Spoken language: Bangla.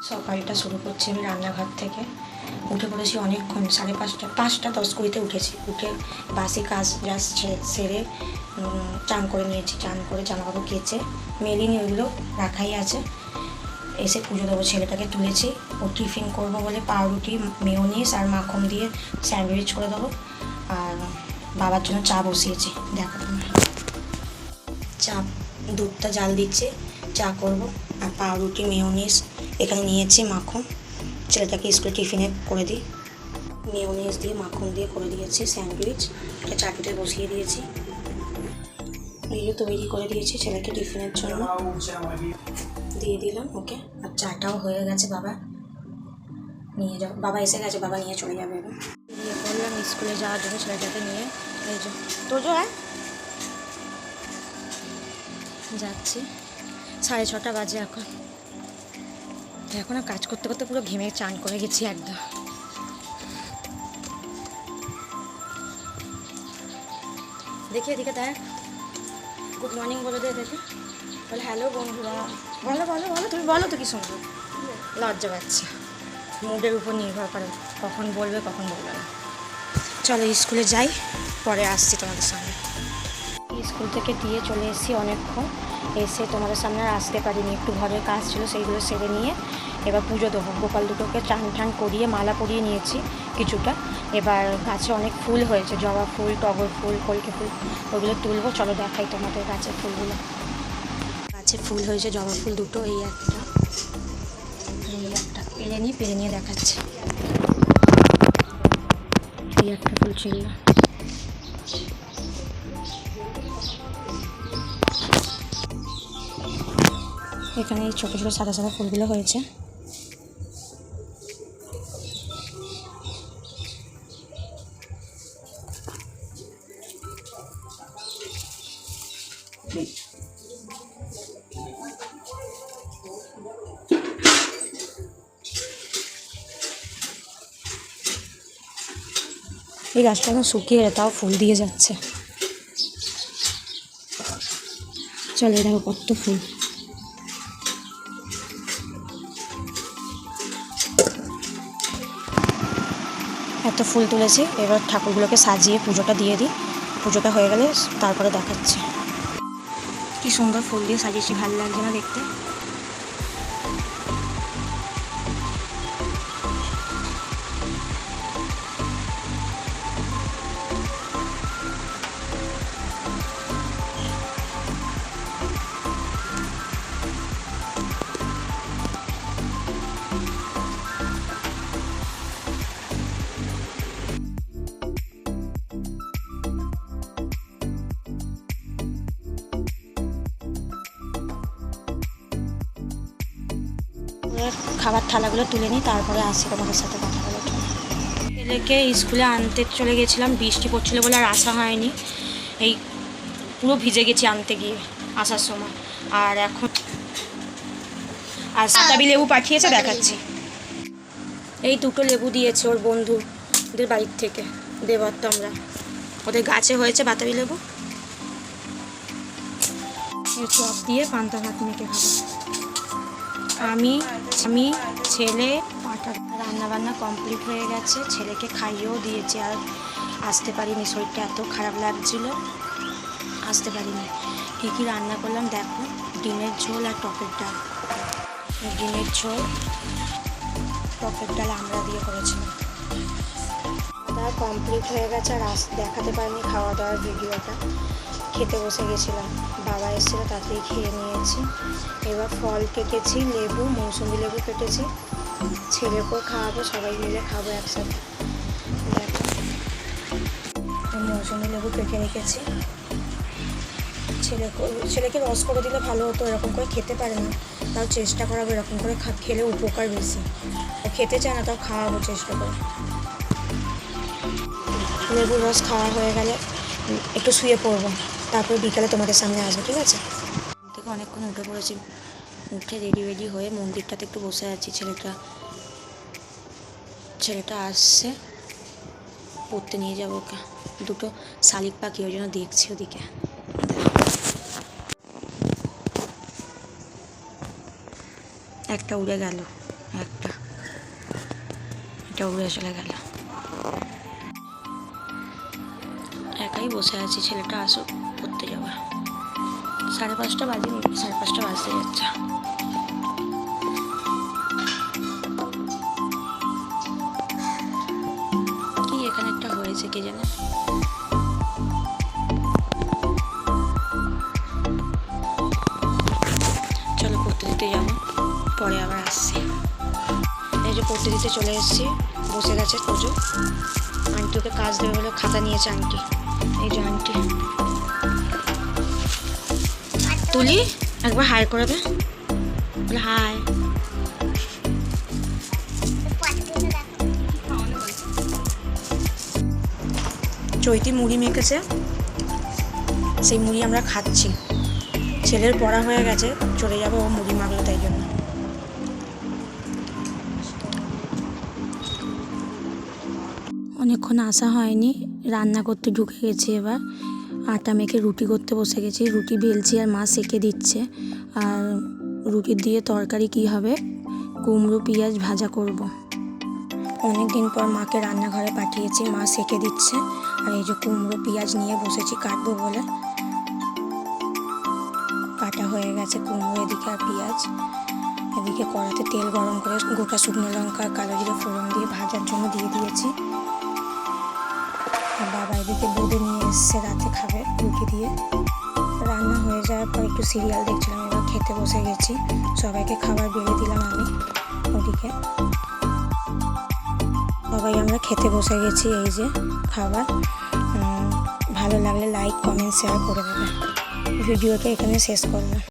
সকালটা শুরু করছি আমি রান্নাঘর থেকে। উঠে পড়েছি অনেকক্ষণ, 5:30, 5:10 উঠেছি। উঠে বাসি কাজ জাস্ট সেরে চান করে নিয়েছি। চান করে জামাকাপড় কেচে মেলিনি, ওইগুলো রাখাই আছে। এসে পুজো দেবো, ছেলেটাকে তুলেছি। ও টিফিন করবো বলে পাউরুটি, মেয়োনিজ আর মাখন দিয়ে স্যান্ডউইচ করে দেবো। আর বাবার জন্য চা বসিয়েছি, দেখো তোমরা। চা, দুধটা জাল দিচ্ছে, চা করব। আর পাউরুটি, মেয়োনিজ এখানে নিয়েছি, মাখন ছেলেটাকে স্কুলে টিফিনে করে দিই। মেয়োনিজ দিয়ে মাখন দিয়ে করে দিয়েছি স্যান্ডউইচ। এটা চাটুতে বসিয়ে দিয়েছি, এগুলো তৈরি করে দিয়েছি ছেলেকে টিফিনের জন্য দিয়ে দিলাম ওকে। আর চাটাও হয়ে গেছে, বাবা নিয়ে যাও, বাবা এসে গেছে, বাবা নিয়ে চলে যাবে। এবার বললাম স্কুলে যাওয়ার জন্য ছেলেটাকে নিয়ে, এই যে তোজো যাচ্ছি। 6:30 বাজে এখন। কাজ করতে করতে পুরো ঘেমে চান করে গেছি একদম। দেখি এদিকে দেখ, গুড মর্নিং বলে দে দেখে, বলে হ্যালো বন্ধুরা। বলো বলো বলো, তুমি বলো তো, কি সুন্দর। লজ্জা পাচ্ছে, মুডের উপর নির্ভর করে কখন বলবে কখন বলবে না। চলো স্কুলে যাই, পরে আসছি তোমাদের সামনে। স্কুল থেকে দিয়ে চলে এসেছি অনেকক্ষণ। এসে তোমাদের সামনে আর আসতে পারিনি, একটু ঘরের কাজ ছিল, সেইগুলো সেরে নিয়ে এবার পুজো দেবো। গোপাল দুটোকে চান টান করিয়ে মালা পরিয়ে নিয়েছি কিছুটা। এবার গাছে অনেক ফুল হয়েছে, জবা ফুল, টগর ফুল, কলকে ফুল, ওগুলো তুলবো। চলো দেখাই তোমাদের গাছের ফুলগুলো। গাছে ফুল হয়েছে, জবা ফুল দুটো, এই একটা পেরে নিয়ে দেখাচ্ছে। এই একটা ফুল ছিল, এখানে এই ছোটো ছোটো সাদা সাদা ফুলগুলো হয়েছে। এই গাছটা এখন শুকিয়ে তাও ফুল দিয়ে যাচ্ছে। চলো দেখো কত ফুল। এত ফুল তুলেছি, এবার ঠাকুরগুলোকে সাজিয়ে পুজোটা দিয়ে দিই। পুজোটা হয়ে গেলে তারপরে দেখাচ্ছি। কি সুন্দর ফুল দিয়ে সাজিয়েছি, ভালো লাগছে না দেখতে? খাবার থালাগুলো তুলে নিই, তারপরে আসি তোমাদের সাথে কথা বলার জন্য। ছেলেকে স্কুলে আনতে চলে গেছিলাম, বৃষ্টি পড়ছিল বলে আর আসা হয়নি। এই পুরো ভিজে গেছি আনতে গিয়ে আসার সময়। আর এখন আর বাতাবি লেবু পাঠিয়েছে, দেখাচ্ছি। এই দুটো লেবু দিয়েছে ওর বন্ধুদের বাড়ির থেকে, দেবত্ত আমরা, ওদের গাছে হয়েছে বাতাবি লেবু। চপ দিয়ে পান্তা ভাত মেখে খাবো। আমি ছেলে রান্নাবান্না কমপ্লিট হয়ে গেছে, ছেলেকে খাইয়েও দিয়েছি। আর আসতে পারিনি, শরীরটা এত খারাপ লাগছিল, আসতে পারিনি। কী কী রান্না করলাম দেখো, ডিমের ঝোল আর টকের ডাল। ডিমের ঝোল, টকের ডাল আমরা দিয়ে করেছিলাম। খাওয়া কমপ্লিট হয়ে গেছে, আর দেখাতে পারিনি খাওয়া দাওয়ার ভিডিওটা। খেতে বসে গেছিলাম, বাবা এসেছিলো, তাতেই খেয়ে নিয়েছি। এবার ফল কেটেছি, লেবু, মৌসুমি লেবু কেটেছি, ছেলেকেও খাওয়াবো, সবাই মিলে খাবো একসাথে। দেখো মৌসুমি লেবু কেটে রেখেছি। ছেলেকে রস করে দিলে ভালো হতো, এরকম করে খেতে পারে না, তাও চেষ্টা করাবো এরকম করে খেলে উপকার বেশি। ও খেতে চায় না, তাও খাওয়াবো চেষ্টা করে। লেবুর রস খাওয়া হয়ে গেলে একটু শুয়ে পড়বো, তারপরে বিকালে তোমাদের সামনে আসবো, ঠিক আছে? থেকে অনেকক্ষণ উঠে পড়েছি, উঠে রেডি হয়ে মন্দিরটাতে একটু বসে আছি। ছেলেটা আসছে, পড়তে নিয়ে যাবো ওকে। দুটো শালিক পাখি, ওই জন্য দেখছি ওদিকে। একটা উড়ে গেল। একটা, এটা উড়ে চলে গেল। একাই বসে আছি, ছেলেটা আসুক পড়তে যাবে। 5:30 বাজেনি, 5:30 বাজতে যাচ্ছে। কি এখানে একটা হয়েছে কে জানে। চলো পড়তে দিতে যাবো, পরে আবার আসছি। এই যে পড়তে দিতে চলে এসেছি, বসে গেছে পুজো। আন্টি ওকে কাজ দেবে বলে খাতা নিয়েছে আন্টি। এই যে আন্টি, তুলি একবার হাই করে দে, হাই। চৈতি মুড়ি মেখেছে, সেই মুড়ি আমরা খাচ্ছি। ছেলের পড়া হয়ে গেছে, চলে যাবো, ও মুড়ি মাখলো তাই জন্য। অনেকক্ষণ আসা হয়নি, রান্না করতে ঢুকে গেছি। এবার আটা মেখে রুটি করতে বসে গেছি, রুটি বেলছি আর মা সেঁকে দিচ্ছে। আর রুটি দিয়ে তরকারি কি হবে, কুমড়ো পেঁয়াজ ভাজা করব। অনেক দিন পর মাকে রান্নাঘরে পাঠিয়েছি, মা সেঁকে দিচ্ছে। আর এই যে কুমড়ো পেঁয়াজ নিয়ে বসেছি কাটবো বলে, কাটা হয়ে গেছে কুমড়ো এদিকে আর পেঁয়াজ এদিকে। কড়াতে তেল গরম করে গোটা শুকনো লঙ্কা কালো জিরে ফোড়ন দিয়ে ভাজার জন্য দিয়ে দিয়েছি। আর বাবা এদিকে দুধে নিয়ে এসছে, রাতে খাবে রুটি দিয়ে। রান্না হয়ে যাওয়ার পর একটু সিরিয়াল দেখছিলাম, এবার খেতে বসে গেছি। সবাইকে খাবার বেড়ে দিলাম আমি ওদিকে। সবাই আমরা খেতে বসে গেছি, এই যে খাবার। ভালো লাগলে লাইক কমেন্ট শেয়ার করে দেবে। ভিডিওটা এখানে শেষ করলাম।